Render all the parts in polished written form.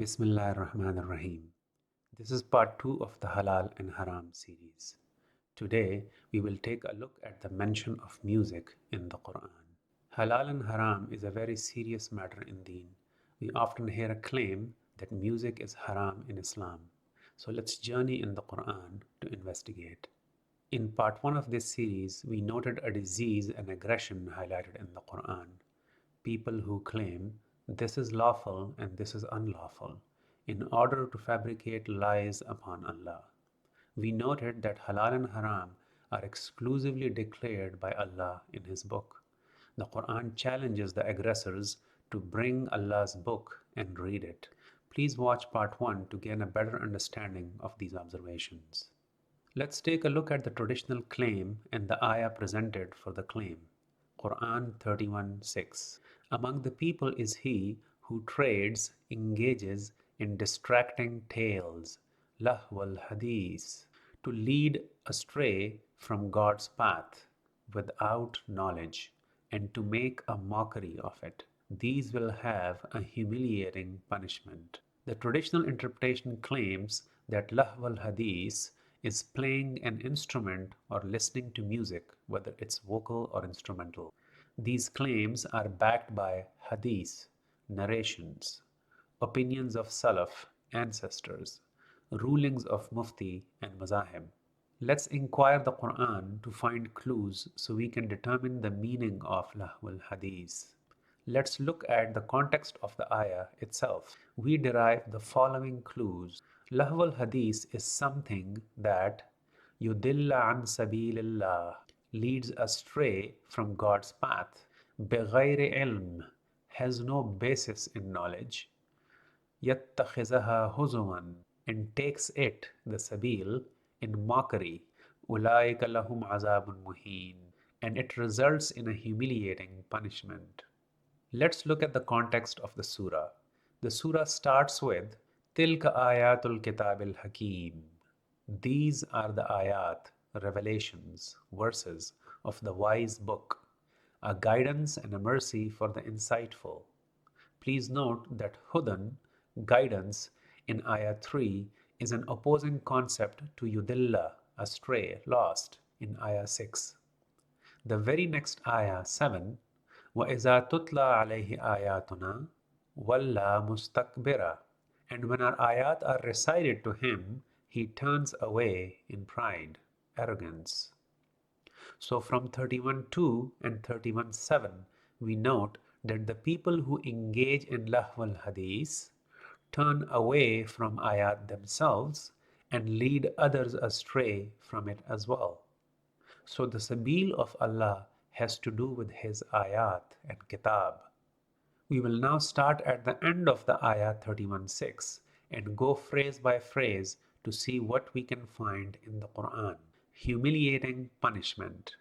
Bismillahir Rahmanir Rahim. This is part 2 of the Halal and Haram series. Today we will take a look at the mention of music in the Quran. Halal and Haram is a very serious matter in Deen. We often hear a claim that music is haram in Islam. So let's journey in the Quran to investigate. In part 1 of this series, we noted a disease and aggression highlighted in the Quran. People who claim this is lawful and this is unlawful in order to fabricate lies upon Allah. We noted that halal and haram are exclusively declared by Allah in His book. The Quran challenges the aggressors to bring Allah's book and read it. Please watch part 1 to gain a better understanding of these observations. Let's take a look at the traditional claim and the ayah presented for the claim. Quran 31:6. Among the people is he who trades, engages in distracting tales, Lahw Al Hadith, to lead astray from God's path without knowledge and to make a mockery of it. These will have a humiliating punishment. The traditional interpretation claims that Lahw Al Hadith is playing an instrument or listening to music, whether it's vocal or instrumental. These claims are backed by hadith, narrations, opinions of Salaf, ancestors, rulings of Mufti and Mazahib. Let's inquire the Quran to find clues so we can determine the meaning of Lahw Al Hadith. Let's look at the context of the ayah itself. We derive the following clues. Lahw Al Hadith is something that yudilla an sabilillah, leads astray from God's path. بغير ilm, has no basis in knowledge. يتخذها هزوا, and takes it, the sabil, in mockery. أولئك لهم عذاب مهين, and it results in a humiliating punishment. Let's look at the context of the surah. The surah starts with Tilka ayatul kitabil hakim. These are the ayat, revelations, verses of the wise book, a guidance and a mercy for the insightful. Please note that hudan, guidance, in ayah 3 is an opposing concept to yudilla, astray, lost, in ayah 6. The very next ayah 7, وَإِذَا تُتْلَى عَلَيْهِ آيَاتُنَا وَلَّى مُسْتَكْبِرًا, and when our ayat are recited to him, he turns away in pride, arrogance. So from 31:2 and 31:7, we note that the people who engage in Lahw Al Hadith turn away from ayat themselves and lead others astray from it as well. So the sabil of Allah has to do with His ayat and kitab. We will now start at the end of the ayah 31:6 and go phrase by phrase to see what we can find in the Quran. Humiliating punishment.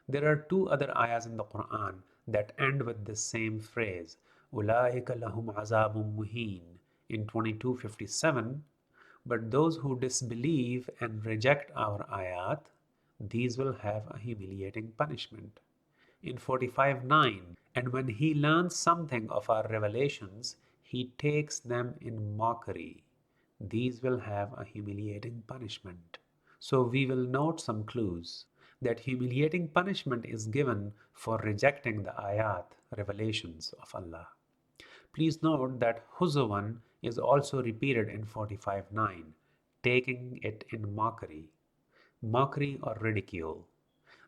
There are two other ayahs in the Quran that end with this same phrase, أُولَٰئِكَ لَهُمْ عَذَابٌ مُهِينٌ, in 22:57, but those who disbelieve and reject our ayat, these will have a humiliating punishment. In 45:9, and when he learns something of our revelations, he takes them in mockery. These will have a humiliating punishment. So we will note some clues that humiliating punishment is given for rejecting the ayat, revelations of Allah. Please note that huzuwan is also repeated in 45:9, taking it in mockery or ridicule.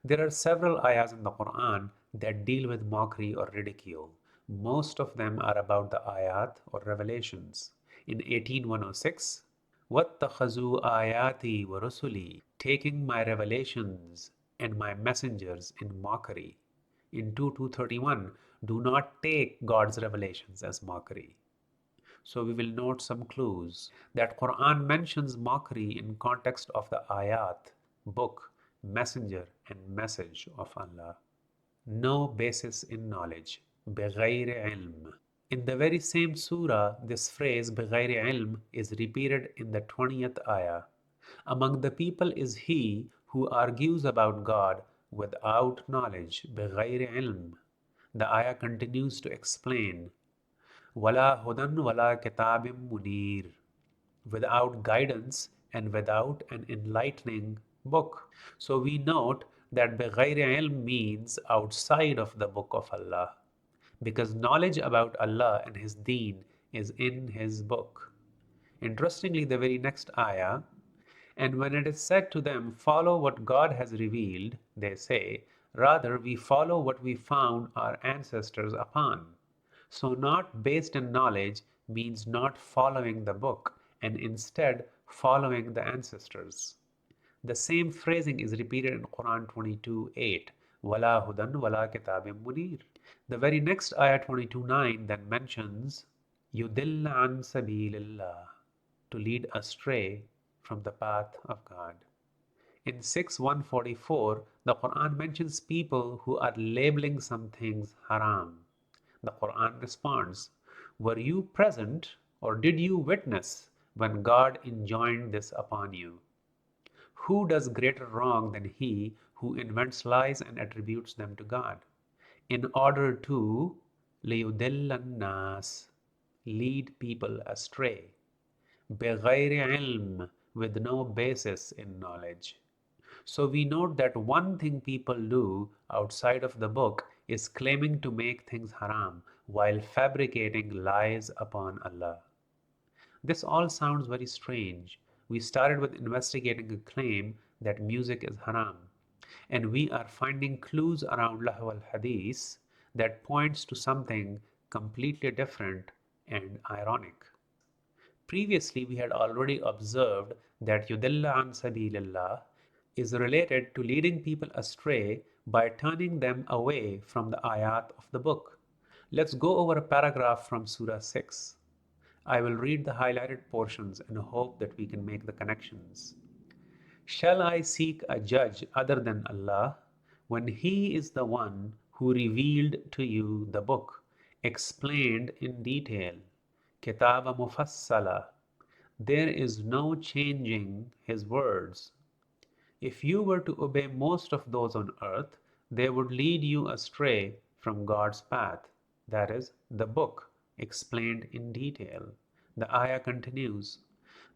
There are several ayahs in the Quran that deal with mockery or ridicule. Most of them are about the ayat or revelations. In 18:106, وَاتَّخَذُوا آيَاتِي وَرُسُلِي, taking my revelations and my messengers in mockery. In 2:231, do not take God's revelations as mockery. So we will note some clues that Quran mentions mockery in context of the ayat, book, messenger and message of Allah. No basis in knowledge, بغير ilm. In the very same surah, this phrase بغير ilm is repeated in the 20th ayah. Among the people is he who argues about God without knowledge, بغير ilm. The ayah continues to explain, Wala hudan wala kitabim munir, without guidance and without an enlightening book. So we note that بغير ilm means outside of the book of Allah, because knowledge about Allah and His deen is in His book. Interestingly, the very next ayah, and when it is said to them, follow what God has revealed, they say, rather we follow what we found our ancestors upon. So not based in knowledge means not following the book and instead following the ancestors. The same phrasing is repeated in Quran 22:8, Wala hudan wala kitabim munir. The very next ayah 22:9 then mentions Yudilla an sabilillah, to lead astray from the path of God. In 6:144, the Quran mentions people who are labeling some things haram. The Quran responds, were you present or did you witness when God enjoined this upon you? Who does greater wrong than he who invents lies and attributes them to God, in order to لِيُضِلَّ النَّاسِ, lead people astray, بِغَيْرِ عِلْم, with no basis in knowledge. So we note that one thing people do outside of the book is claiming to make things haram while fabricating lies upon Allah. This all sounds very strange. We started with investigating a claim that music is haram, and we are finding clues around Lahw Al Hadith that points to something completely different and ironic. Previously, we had already observed that Yudilla an Sabilillah is related to leading people astray by turning them away from the ayat of the book. Let's go over a paragraph from Surah 6. I will read the highlighted portions and hope that we can make the connections. Shall I seek a judge other than Allah when He is the one who revealed to you the book, explained in detail? Kitaba mufassala. There is no changing His words. If you were to obey most of those on earth, they would lead you astray from God's path. That is, the book, explained in detail. The ayah continues,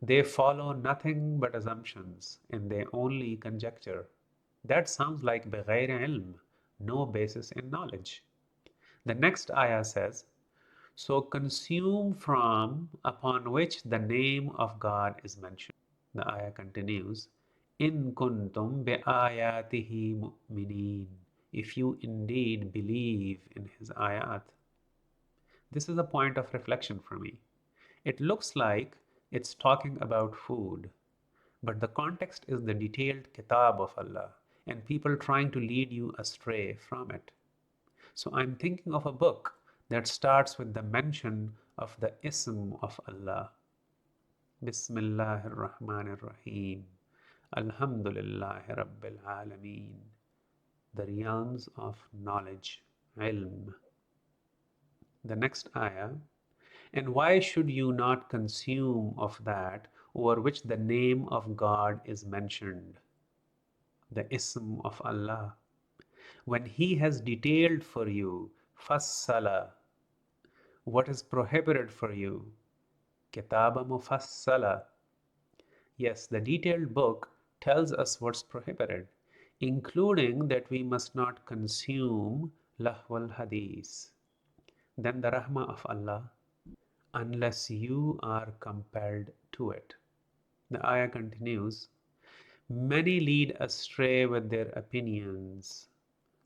they follow nothing but assumptions, and they only conjecture. That sounds like بغير ilm, no basis in knowledge. The next ayah says, so consume from upon which the name of God is mentioned. The ayah continues, in kuntum bi ayatihi mu'minin, if you indeed believe in his ayat. This is a point of reflection for me. It looks like it's talking about food, but the context is the detailed kitab of Allah and people trying to lead you astray from it. So I'm thinking of a book that starts with the mention of the ism of Allah. Bismillahir Rahmanir Rahim. Alhamdulillahi Rabbil Alameen. The realms of knowledge, ilm. The next ayah. And why should you not consume of that over which the name of God is mentioned, the ism of Allah, when He has detailed for you, fassala, what is prohibited for you, kitaba mufassala. Yes, the detailed book tells us what's prohibited, including that we must not consume lahw al hadith. Then the rahmah of Allah, unless you are compelled to it. The ayah continues, many lead astray with their opinions,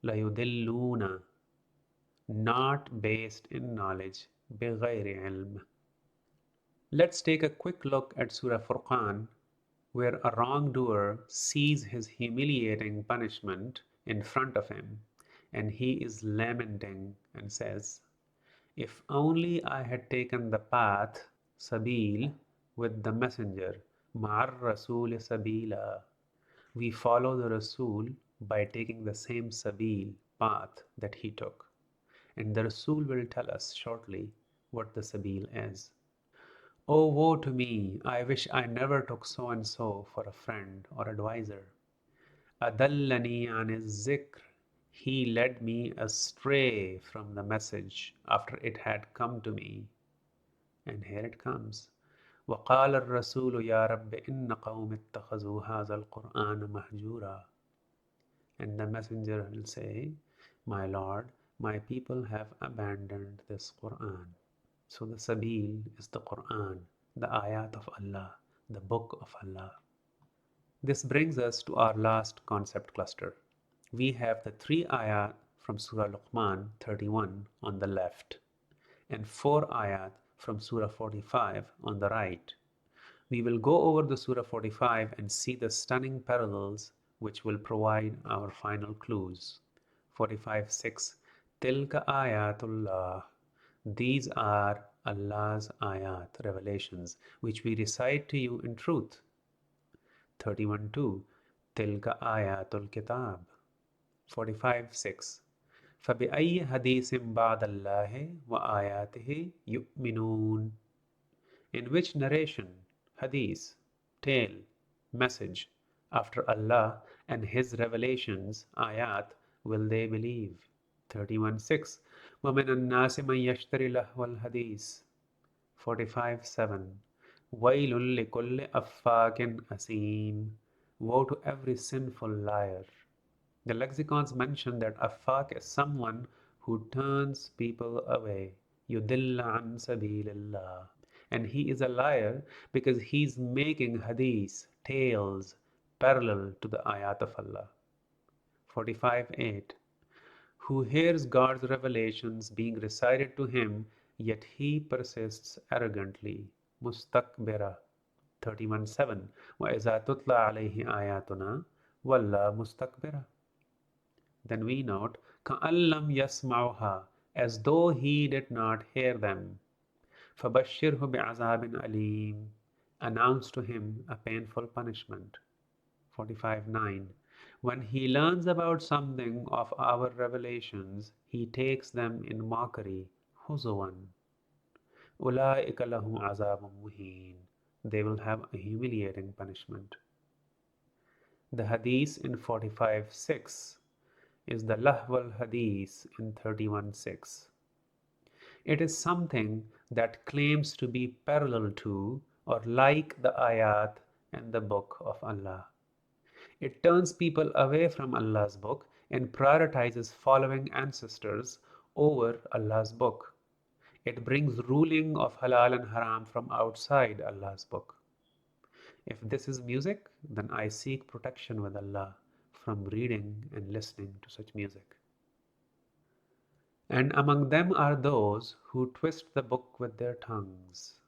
layudilluna, not based in knowledge, بغير ilm. Let's take a quick look at Surah Furqan, where a wrongdoer sees his humiliating punishment in front of him, and he is lamenting and says, if only I had taken the path, sabil, with the messenger, ma'ar rasul sabila. We follow the Rasul by taking the same sabil, path that he took. And the Rasul will tell us shortly what the sabil is. Oh, woe to me! I wish I never took so and so for a friend or adviser. Adallani aniz zikr. He led me astray from the message after it had come to me. And here it comes. وقال الرسول يا رب إن قوم اتخذوا هذا القرآن مهجورا. And the messenger will say, My Lord, my people have abandoned this Quran. So the Sabil is the Quran, the ayat of Allah, the book of Allah. This brings us to our last concept cluster. We have the three ayat from Surah Luqman 31 on the left and four ayat from Surah 45 on the right. We will go over the Surah 45 and see the stunning parallels which will provide our final clues. 45:6 Tilka ayatullah. These are Allah's ayat, revelations, which we recite to you in truth. 31:2 Tilka ayatul kitab. 45:6 فبأي حديث بعد الله وآياته يؤمنون. In which narration, hadith, tale, message, after Allah and His revelations, ayat, will they believe? 31:6 وَمِنَ النَّاسِ مَن يَشْتَرِي لَهْوَ الْحَدِيثِ. 45:7 وَيْلٌ لِكُلِّ أَفَّاكٍ أَثِيمٍ. Woe to every sinful liar. The lexicons mention that affaq is someone who turns people away. يُضِلَّ عَن سَبِيلِ اللَّهِ. And he is a liar because he's making hadith, tales, parallel to the ayat of Allah. 45:8 Who hears God's revelations being recited to him, yet he persists arrogantly. Mustakbira. 31:7 وَإِذَا تُتْلَى عَلَيْهِ آيَاتُنَا وَلَّى مُسْتَكْبِرًا. Then we note كَأَن لَّمْ يَسْمَعْهَا, as though he did not hear them. فَبَشِّرْهُ بِعَذَابٍ أَلِيمٍ. Announce to him a painful punishment. 45:9 When he learns about something of our revelations, he takes them in mockery. Huzuwan. أُولَٰئِكَ لَهُمْ عَذَابٌ مُهِينٌ. They will have a humiliating punishment. The hadith in 45:6 is the Lahw Al Hadith in 31:6. It is something that claims to be parallel to or like the ayat and the book of Allah. It turns people away from Allah's book and prioritizes following ancestors over Allah's book. It brings ruling of halal and haram from outside Allah's book. If this is music, then I seek protection with Allah from reading and listening to such music. And among them are those who twist the book with their tongues,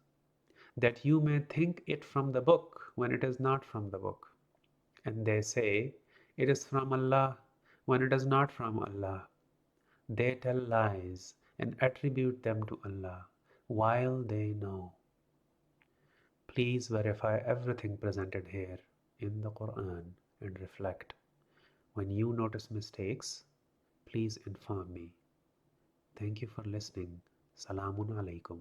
that you may think it from the book when it is not from the book. And they say, it is from Allah when it is not from Allah. They tell lies and attribute them to Allah while they know. Please verify everything presented here in the Quran and reflect. When you notice mistakes, please inform me. Thank you for listening. Salamun alaikum.